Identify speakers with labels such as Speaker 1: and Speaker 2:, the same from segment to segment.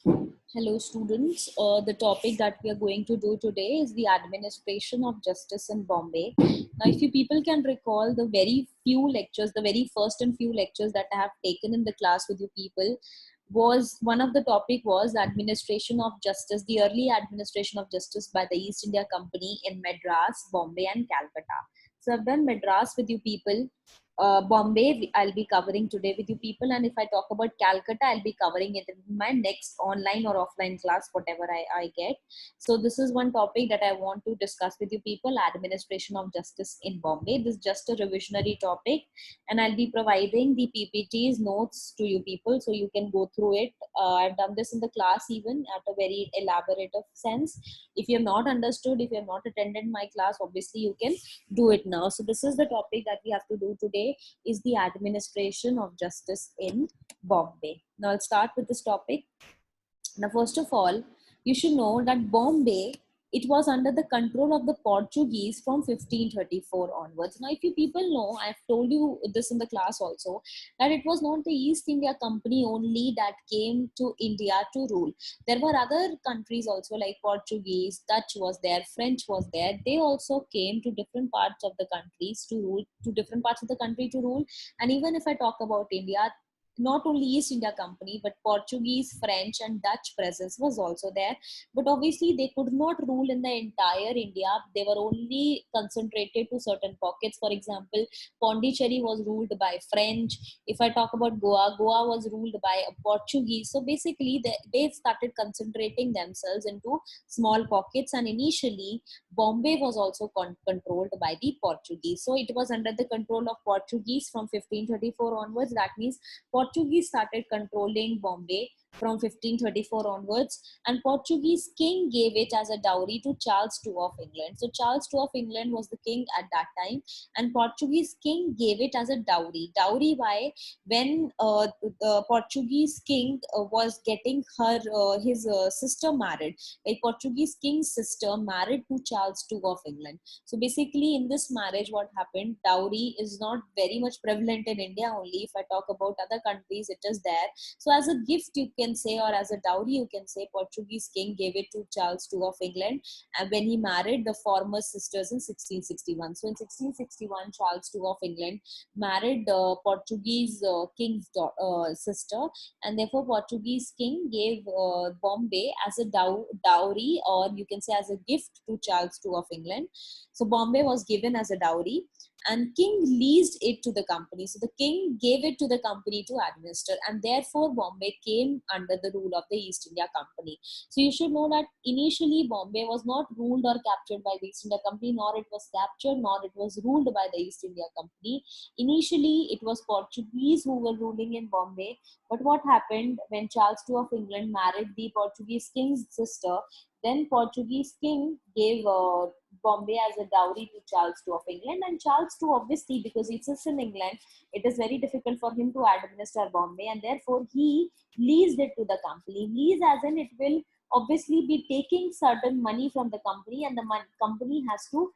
Speaker 1: Hello students, the topic that we are going to do today is the administration of justice in Bombay. Now if you people can recall the very few lectures, the very first and few lectures that I have taken in the class with you people, was one of the topic was administration of justice, the early administration of justice by the East India Company in Madras, Bombay and Calcutta. So I've done Madras with you people. Bombay, I'll be covering today with you people, and if I talk about Calcutta, I'll be covering it in my next online or offline class, whatever I get. So this is one topic that I want to discuss with you people: administration of justice in Bombay. This is just a revisionary topic, and I'll be providing the PPTs notes to you people, so you can go through it. I've done this in the class even at a very elaborative sense. If you have not understood, if you have not attended my class, obviously you can do it now. So this is the topic that we have to do today, is the administration of justice in Bombay. Now I'll start with this topic. Now first of all, you should know that Bombay, it was under the control of the Portuguese from 1534 onwards. Now if you people know, I've told you this in the class also, that it was not the East India Company only that came to India to rule. There were other countries also, like Portuguese, Dutch was there, French was there. They also came to different parts of the countries to rule, to different parts of the country to rule. And even if I talk about India, not only East India Company, but Portuguese, French, and Dutch presence was also there. But obviously, they could not rule in the entire India. They were only concentrated to certain pockets. For example, Pondicherry was ruled by French. If I talk about Goa, Goa was ruled by Portuguese. So basically, they started concentrating themselves into small pockets. And initially, Bombay was also controlled by the Portuguese. So it was under the control of Portuguese from 1534 onwards. That means Portuguese started controlling Bombay from 1534 onwards, and Portuguese king gave it as a dowry to Charles II of England. So Charles II of England was the king at that time, and Portuguese king gave it as a dowry. Dowry why? When the Portuguese king was getting his sister married, like Portuguese king's sister married to Charles II of England. So basically, in this marriage, what happened? Dowry is not very much prevalent in India only. If I talk about other countries, it is there. So as a gift, you can say, or as a dowry, you can say, Portuguese king gave it to Charles II of England, and when he married the former sisters in 1661. So in 1661, Charles II of England married the Portuguese king's sister, and therefore Portuguese king gave Bombay as a dowry, or you can say as a gift to Charles II of England. So Bombay was given as a dowry, and king leased it to the company. So the king gave it to the company to administer, and therefore Bombay came under the rule of the East India Company. So you should know that initially Bombay was not ruled or captured by the East India Company, nor it was captured, nor it was ruled by the East India Company. Initially it was Portuguese who were ruling in Bombay. But what happened when Charles II of England married the Portuguese king's sister? Then Portuguese king gave Bombay as a dowry to Charles II of England, and Charles II, obviously, because it is in England, it is very difficult for him to administer Bombay, and therefore he leased it to the company. Lease as in, it will obviously be taking certain money from the company, and the company has to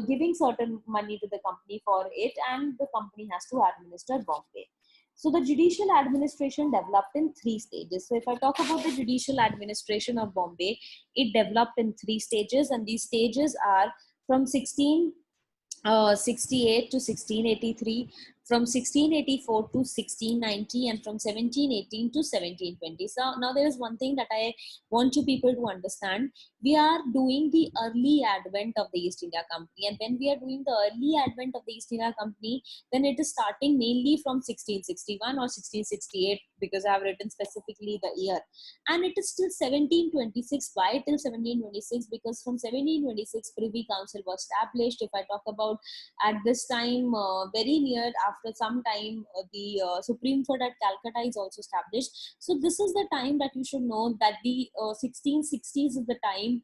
Speaker 1: giving certain money to the company for it, and the company has to administer Bombay. So the judicial administration developed in three stages. So if I talk about the judicial administration of Bombay, it developed in three stages, and these stages are from 1668 to 1683, from 1684 to 1690, and from 1718 to 1720. So now there is one thing that I want you people to understand. We are doing the early advent of the East India Company, and when we are doing the early advent of the East India Company, then it is starting mainly from 1661 or 1668, because I have written specifically the year, and it is still 1726. Why till 1726? Because from 1726 Privy Council was established. If I talk about at this time, very near after some time, the Supreme Court at Calcutta is also established. So this is the time that you should know, that the 1660s is the time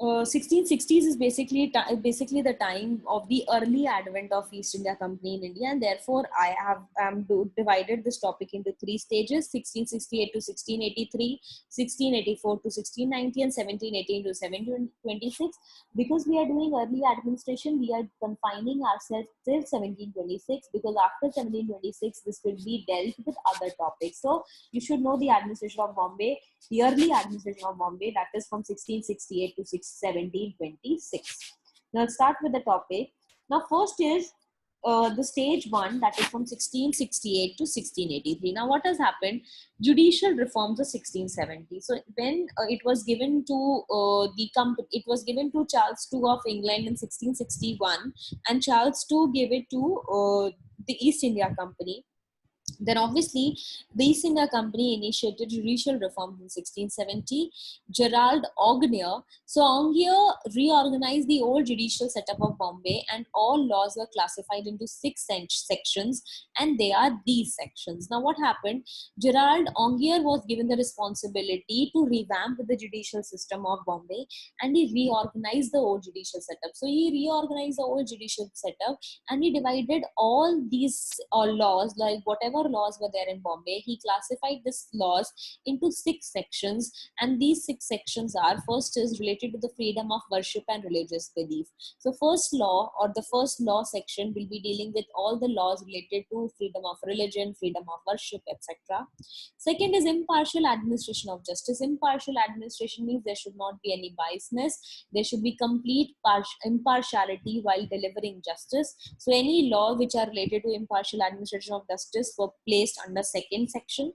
Speaker 1: 1660s is basically the time of the early advent of East India Company in India, and therefore I have divided this topic into three stages: 1668 to 1683, 1684 to 1690, and 1718 to 1726. Because we are doing early administration, we are confining ourselves till 1726, because after 1726 this will be dealt with other topics. So you should know the administration of Bombay, the early administration of Bombay, that is from 1668 to 1726. Now, let's start with the topic. Now, first is the stage one, that is from 1668 to 1683. Now, what has happened? Judicial reforms of 1670. So, when it was given to it was given to Charles II of England in 1661, and Charles II gave it to the East India Company. Then obviously, the East India Company initiated judicial reforms in 1670. Gerald Augnier. So Augnier reorganized the old judicial setup of Bombay, and all laws were classified into six sections, and they are these sections. Now what happened? Gerald Augnier was given the responsibility to revamp the judicial system of Bombay, and he reorganized the old judicial setup. So he reorganized the old judicial setup, and he divided all these laws, like whatever laws were there in Bombay, he classified these laws into six sections. And these six sections are: first is related to the freedom of worship and religious belief. So first law, or the first law section, will be dealing with all the laws related to freedom of religion, freedom of worship, etc. Second is impartial administration of justice. Impartial administration means there should not be any biasness. There should be complete impartiality while delivering justice. So any law which are related to impartial administration of justice were placed under second section.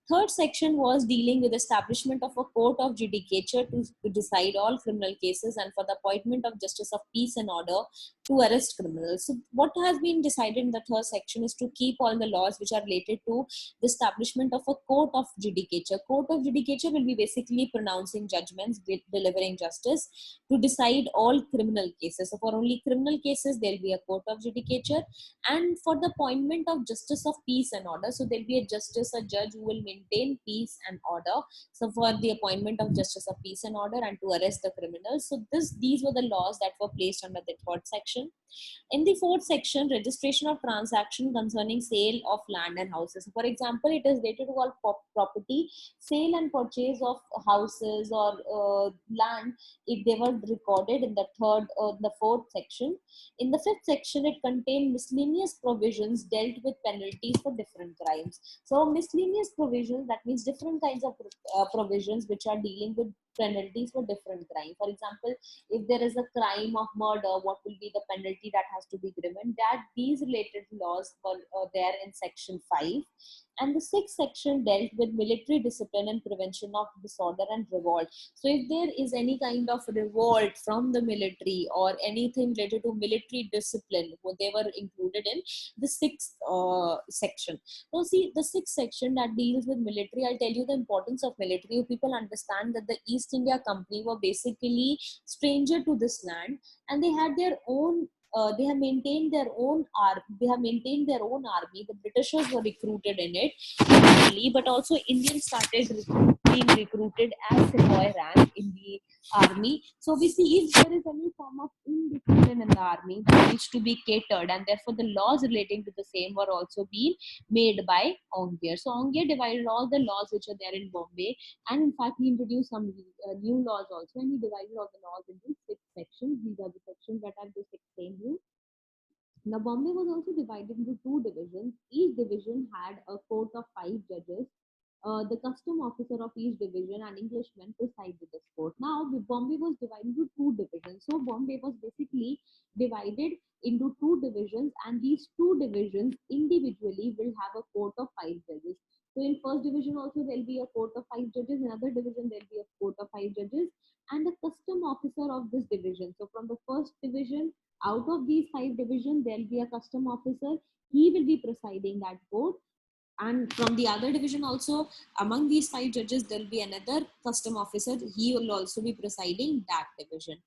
Speaker 1: Third section was dealing with establishment of a court of judicature to decide all criminal cases, and for the appointment of justice of peace and order to arrest criminals. So what has been decided in the third section is to keep all the laws which are related to the establishment of a court of judicature. Court of judicature will be basically pronouncing judgments, delivering justice, to decide all criminal cases. So for only criminal cases, there will be a court of judicature. And for the appointment of justice of peace and order, so there will be a justice, a judge who will maintain peace and order. So for the appointment of justice of peace and order, and to arrest the criminals. So these were the laws that were placed under the third section. In the fourth section, registration of transaction concerning sale of land and houses. For example, it is related to all property, sale and purchase of houses or land, if they were recorded in the fourth section. In the fifth section, it contained miscellaneous provisions dealt with penalties for different crimes. So miscellaneous provisions, that means different kinds of provisions which are dealing with penalties for different crimes. For example, if there is a crime of murder, what will be the penalty that has to be given? That these related laws were there in section 5. And the sixth section dealt with military discipline and prevention of disorder and revolt. So if there is any kind of revolt from the military or anything related to military discipline, they were included in the sixth section. Now see, the sixth section that deals with military, I'll tell you the importance of military. People understand that the East India Company were basically stranger to this land, and they had their own they have maintained their own army. The Britishers were recruited in it initially, but also Indians started being recruited as sepoy rank in the army. So we see, if there is any form of indiscipline in the army, that needs to be catered, and therefore the laws relating to the same were also being made by Augnier. So Augnier divided all the laws which are there in Bombay, and in fact he introduced some new laws also, and he divided all the laws into six sections. These are the sections that I've just explained you. Now, Bombay was also divided into two divisions. Each division had a court of 5 judges. The custom officer of each division and Englishmen presided this court. Now, Bombay was divided into two divisions. So, Bombay was basically divided into two divisions, and these two divisions individually will have a court of 5 judges. So, in first division also there will be a court of 5 judges. In other division there will be a court of 5 judges, and the custom officer of this division. So, from the first division, out of these 5 divisions, there will be a custom officer. He will be presiding that court. And from the other division also, among these 5 judges, there will be another custom officer. He will also be presiding that division.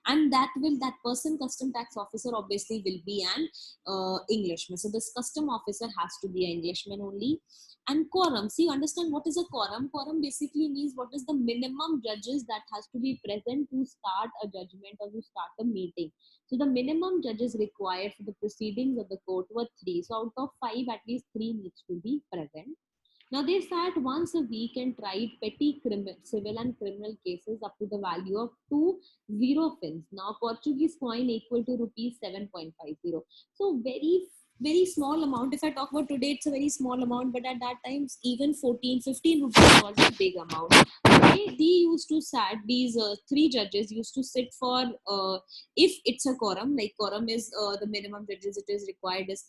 Speaker 1: and that person, custom tax officer, obviously will be an Englishman. So this custom officer has to be an Englishman only. And quorum, see, understand what is a quorum. Quorum basically means what is the minimum judges that has to be present to start a judgment or to start a meeting. So the minimum judges required for the proceedings of the court were 3. So out of 5, at least 3 needs to be present. Now they sat once a week and tried petty civil and criminal cases up to the value of 20 fins. Now Portuguese coin equal to rupees 7.50. So very small amount. If I talk about today, it's a very small amount, but at that time, even 14-15 rupees was a big amount. They used to sat, these 3 judges used to sit for, if it's a quorum, like quorum is the minimum judges it is required is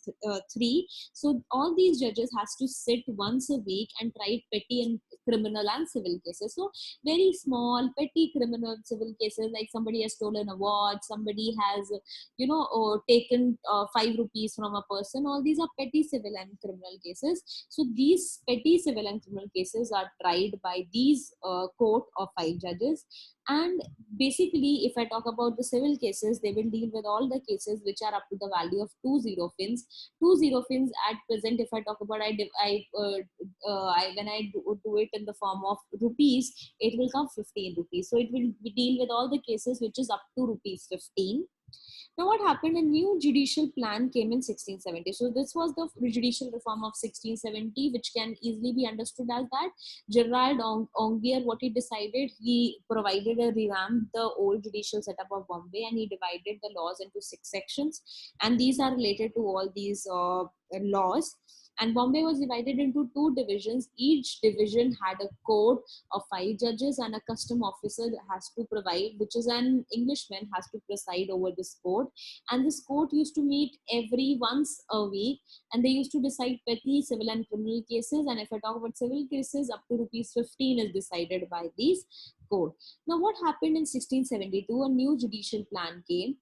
Speaker 1: 3. So all these judges has to sit once a week and try petty and criminal and civil cases. So very small petty criminal civil cases, like somebody has stolen a watch, somebody has taken 5 rupees from a person. All these are petty civil and criminal cases. So these petty civil and criminal cases are tried by these court of 5 judges. And basically, if I talk about the civil cases, they will deal with all the cases which are up to the value of 20 fins. 20 fins at present, if I talk about, when I do it in the form of rupees, it will come 15 rupees. So it will deal with all the cases which is up to rupees 15. Now, what happened? A new judicial plan came in 1670. So this was the judicial reform of 1670, which can easily be understood as that Gerard Ongier, what he decided, he provided a revamp the old judicial setup of Bombay, and he divided the laws into 6 sections, and these are related to all these laws. And Bombay was divided into 2 divisions. Each division had a court of 5 judges, and a custom officer that has to provide, which is an Englishman, has to preside over this court. And this court used to meet every once a week, and they used to decide petty civil and criminal cases. And if I talk about civil cases, up to rupees 15 is decided by these court. Now, what happened in 1672? A new judicial plan came,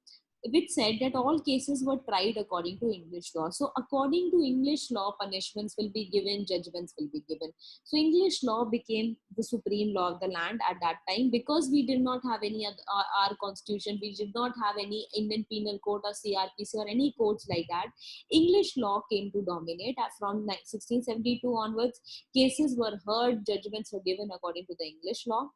Speaker 1: which said that all cases were tried according to English law. So according to English law, punishments will be given, judgments will be given. So English law became the supreme law of the land at that time, because we did not have any other, our constitution, we did not have any Indian Penal Code or CRPC or any codes like that. English law came to dominate. From 1672 onwards, cases were heard, judgments were given according to the English law.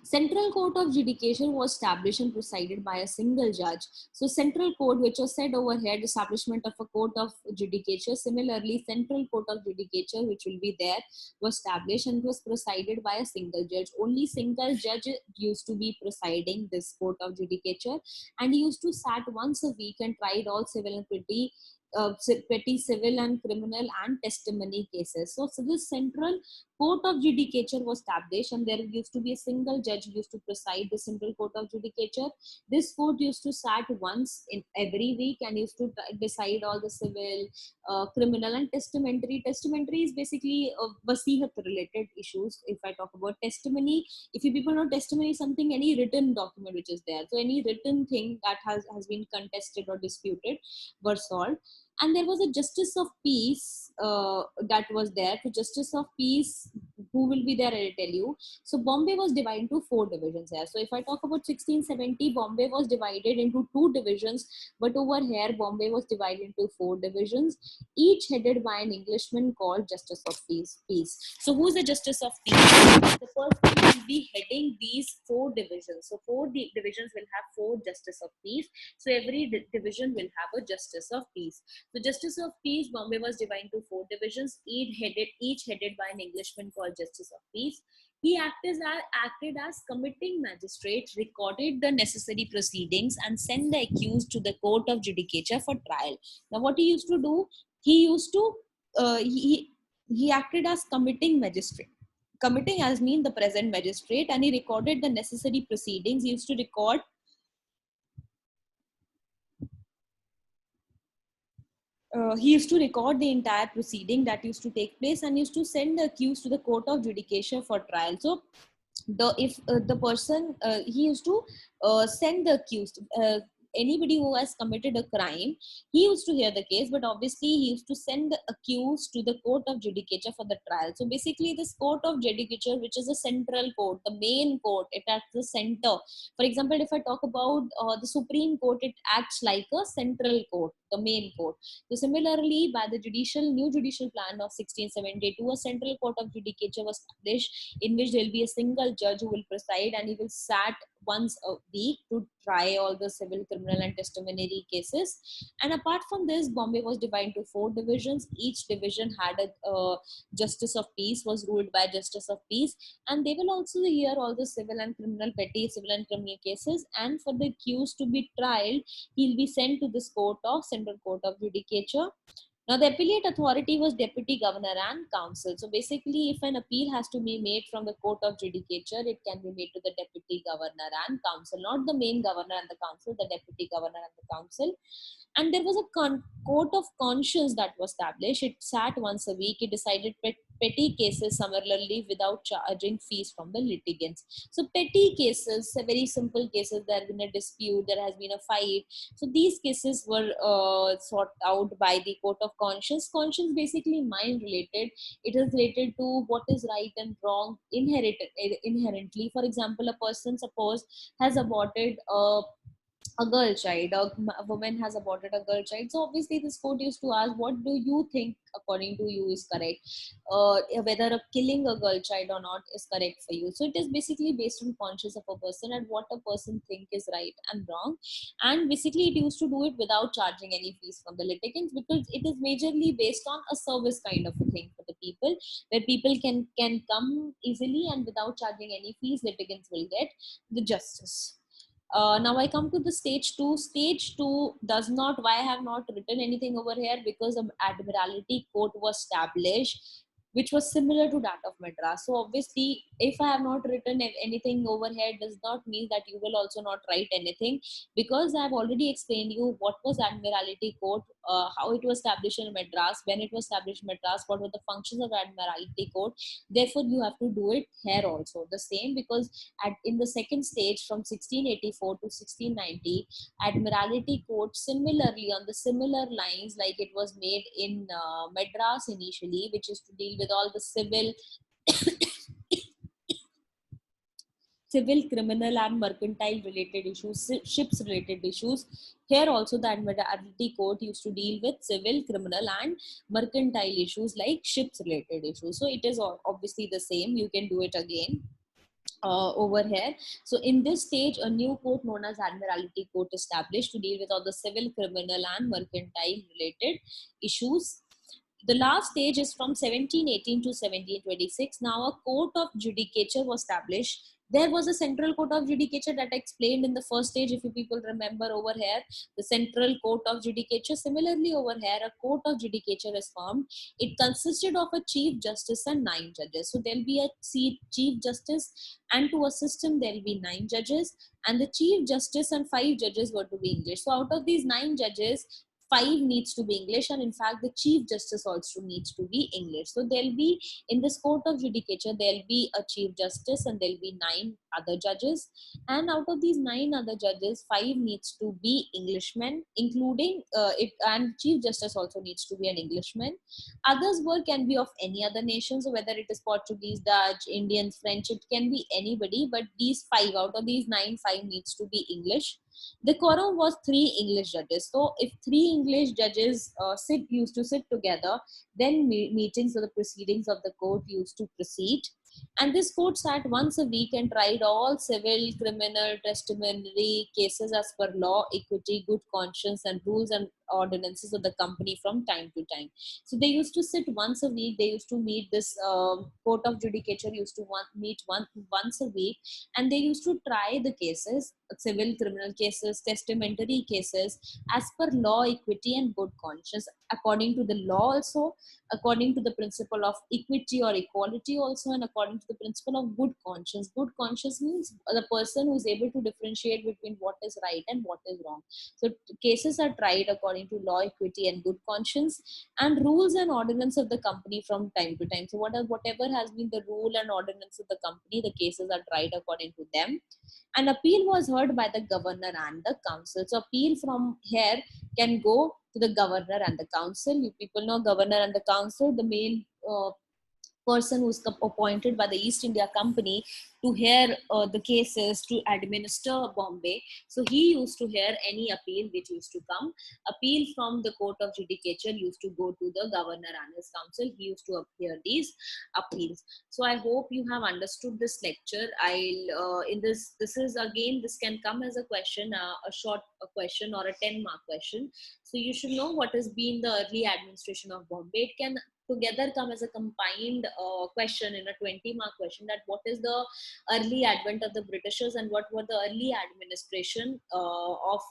Speaker 1: Central Court of Judicature was established and presided by a single judge. So Central Court, which was said over here, the establishment of a Court of Judicature. Similarly, Central Court of Judicature, which will be there, was established and was presided by a single judge. Only single judge used to be presiding this Court of Judicature, and he used to sat once a week and tried all civil and petty civil and criminal and testimony cases. So this Central Court of Judicature was established, and there used to be a single judge who used to preside the Central Court of Judicature. This court used to sat once in every week and used to decide all the civil, criminal and testamentary. Testamentary is basically wasihat related issues. If I talk about testimony, if you people know, testimony is something, any written document which is there. So any written thing that has been contested or disputed were solved. And there was a justice of peace that was there. To justice of peace, who will be there, I'll tell you. So Bombay was divided into 4 divisions here. So if I talk about 1670, Bombay was divided into 2 divisions, but over here Bombay was divided into 4 divisions, each headed by an Englishman called justice of peace. So who's the justice of peace? The person will be heading these 4 divisions. So 4 divisions will have 4 justice of peace. So every division will have a justice of peace. The Justice of Peace, Bombay was divided into 4 divisions, each headed by an Englishman called Justice of Peace. He acted as committing magistrate, recorded the necessary proceedings, and sent the accused to the court of judicature for trial. Now, what he used to do, he used to he acted as committing magistrate. Committing as mean the present magistrate, and he recorded the necessary proceedings. He used to record he used to record the entire proceeding that used to take place, and used to send the accused to the court of judicature for trial. So the person he used to send the accused anybody who has committed a crime, he used to hear the case, but obviously he used to send the accused to the court of judicature for the trial. So basically this court of judicature, which is a central court, the main court, it acts the center. For example, if I talk about the Supreme Court, it acts like a central court, the main court. So similarly, by the new judicial plan of 1672, a central court of judicature was established, in which there will be a single judge who will preside, and he will sat once a week to try all the civil, criminal, and testimonial cases. And apart from this, Bombay was divided into 4 divisions. Each division had a justice of peace, was ruled by justice of peace, and they will also hear all the civil and criminal, petty civil and criminal cases. And for the accused to be tried, he'll be sent to this court of central court of judicature. Now, the appellate authority was deputy governor and council. So basically, if an appeal has to be made from the court of judicature, it can be made to the deputy governor and council, not the main governor and the council, the deputy governor and the council. And there was a court of conscience that was established. It sat once a week. It decided petty cases similarly without charging fees from the litigants. So petty cases, very simple cases, there has been a dispute, there has been a fight. So these cases were sought out by the court of conscience. Conscience basically mind related. It is related to what is right and wrong inherently. For example, a person, suppose, has aborted a girl child, a woman has aborted a girl child. So obviously this court used to ask, what do you think according to you is correct, whether killing a girl child or not is correct for you. So it is basically based on conscience of a person and what a person think is right and wrong. And basically it used to do it without charging any fees from the litigants, because it is majorly based on a service kind of a thing for the people, where people can come easily and without charging any fees, litigants will get the justice. Now I come to the stage 2. Stage 2 does not, why I have not written anything over here, because the Admiralty Court was established, which was similar to that of Madras. So obviously, if I have not written anything over here, does not mean that you will also not write anything, because I have already explained you what was Admiralty Court, how it was established in Madras, when it was established in Madras, what were the functions of Admiralty Court. Therefore, you have to do it here also the same, because in the second stage from 1684 to 1690, Admiralty Court similarly on the similar lines like it was made in Madras initially, which is to deal with all the civil, criminal, and mercantile related issues, ships related issues. Here also the Admiralty Court used to deal with civil, criminal, and mercantile issues like ships related issues. So it is obviously the same. You can do it again over here. So in this stage, a new court known as Admiralty Court established to deal with all the civil, criminal, and mercantile related issues. The last stage is from 1718 to 1726. Now a court of judicature was established. There was a central court of judicature that I explained in the first stage, if you people remember over here, the central court of judicature. Similarly over here, a court of judicature is formed. It consisted of a chief justice and 9 judges. So there'll be a chief justice, and to assist him there'll be 9 judges, and the chief justice and 5 judges were to be English. So out of these 9 judges, 5 needs to be English, and in fact the chief justice also needs to be English. So there'll be, in this court of judicature, there'll be a chief justice and there'll be 9 other judges, and out of these 9 other judges, 5 needs to be Englishmen, including it, and chief justice also needs to be an Englishman. Others were can be of any other nation, so whether it is Portuguese, Dutch, Indians, French, it can be anybody, but these 5, out of these 9, 5 needs to be English. The quorum was 3 English judges. So if 3 English judges used to sit together, then meetings or the proceedings of the court used to proceed. And this court sat once a week and tried all civil, criminal, testimony cases as per law, equity, good conscience, and rules and ordinances of the company from time to time. So they used to sit once a week. They used to meet, this court of judicature used to meet once a week, and they used to try the cases, civil, criminal cases, testamentary cases, as per law, equity, and good conscience, according to the law also, according to the principle of equity or equality also, and according to the principle of good conscience. Good conscience means the person who is able to differentiate between what is right and what is wrong. So cases are tried according according to law, equity, and good conscience, and rules and ordinance of the company from time to time. So whatever has been the rule and ordinance of the company, the cases are tried according to them. An appeal was heard by the governor and the council. So appeal from here can go to the governor and the council. You people know governor and the council, the main person who's appointed by the East India Company to hear the cases, to administer Bombay. So he used to hear any appeal which used to come. Appeal from the court of judicature used to go to the governor and his council. He used to hear these appeals. So I hope you have understood this lecture. I'll in this is again, this can come as a question, a short question or a 10-mark question. So you should know what has been the early administration of Bombay. It can together come as a combined question in a 20-mark question, that what is the early advent of the Britishers and what were the early administration of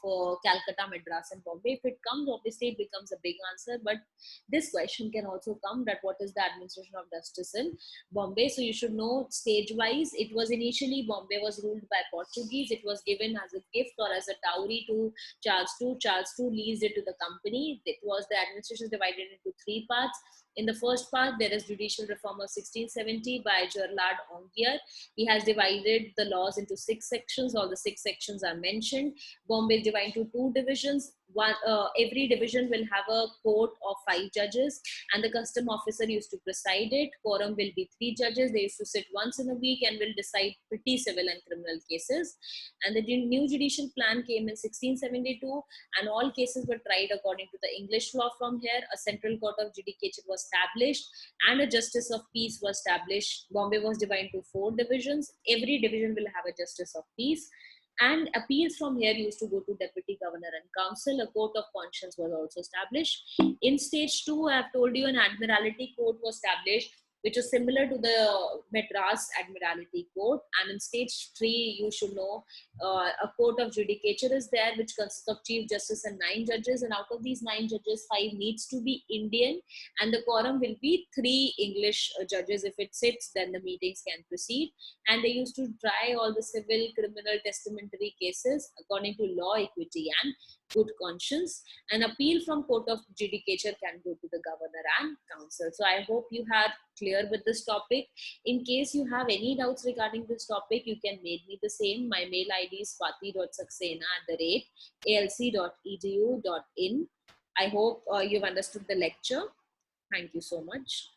Speaker 1: Calcutta, Madras and Bombay. If it comes, obviously it becomes a big answer, but this question can also come, that what is the administration of justice in Bombay. So you should know stage wise. It was initially, Bombay was ruled by Portuguese. It was given as a gift or as a dowry to Charles II. Charles II leased it to the company. It was, the administration is divided into 3 parts. In the first part, there is judicial reform of 1670 by Gerard Ongier. He has divided the laws into 6 sections. All the 6 sections are mentioned. Bombay is divided into 2 divisions. Every division will have a court of 5 judges, and the custom officer used to preside it. Quorum will be 3 judges. They used to sit once in a week and will decide petty, civil and criminal cases. And the new judicial plan came in 1672, and all cases were tried according to the English law from here. A central court of judicature was established and a justice of peace was established. Bombay was divided into 4 divisions. Every division will have a justice of peace. And appeals from here used to go to deputy governor and council. A court of conscience was also established. In stage 2, I have told you an admiralty court was established, which is similar to the Madras Admiralty Court. And in stage 3, you should know a court of judicature is there, which consists of chief justice and 9 judges. And out of these 9 judges, 5 needs to be Indian, and the quorum will be 3 English judges. If it sits, then the meetings can proceed. And they used to try all the civil, criminal, testamentary cases according to law, equity, and good conscience. An appeal from court of judicature can go to the governor and council. So I hope you are clear with this topic. In case you have any doubts regarding this topic, you can mail me the same. My mail ID is swati.saxena@alc.edu.in. I hope you've understood the lecture. Thank you so much.